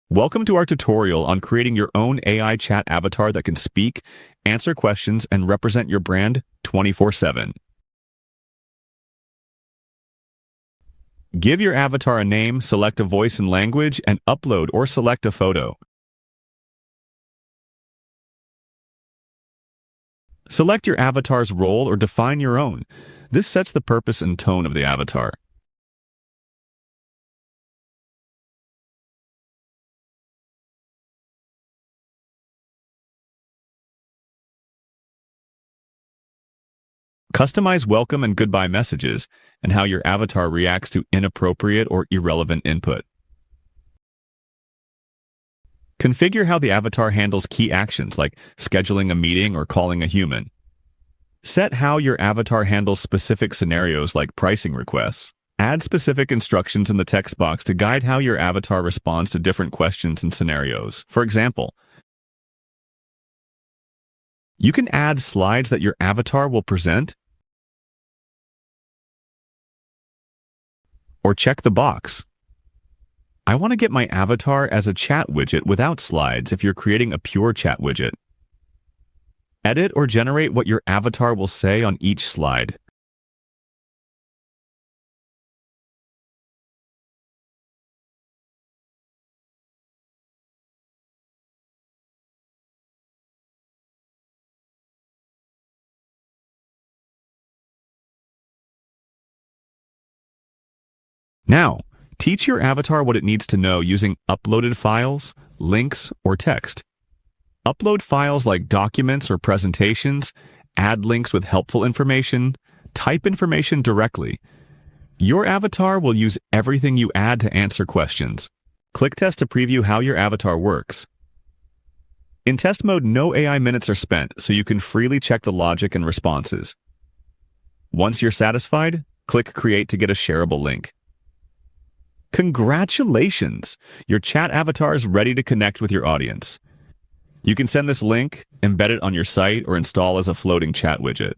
Welcome to our tutorial on creating your own AI chat avatar that can speak, answer questions, and represent your brand 24/7. Give your avatar a name, select a voice and language, and upload or select a photo. Select your avatar's role or define your own. This sets the purpose and tone of the avatar. Customize welcome and goodbye messages and how your avatar reacts to inappropriate or irrelevant input. Configure how the avatar handles key actions like scheduling a meeting or calling a human. Set how your avatar handles specific scenarios like pricing requests. Add specific instructions in the text box to guide how your avatar responds to different questions and scenarios. For example, you can add slides that your avatar will present, or check the box. I want to get my avatar as a chat widget without slides if you're creating a pure chat widget. Edit or generate what your avatar will say on each slide. Now, teach your avatar what it needs to know using uploaded files, links, or text. Upload files like documents or presentations, add links with helpful information, type information directly. Your avatar will use everything you add to answer questions. Click Test to preview how your avatar works. In test mode, no AI minutes are spent, so you can freely check the logic and responses. Once you're satisfied, click Create to get a shareable link. Congratulations! Your chat avatar is ready to connect with your audience. You can send this link, embed it on your site, or install as a floating chat widget.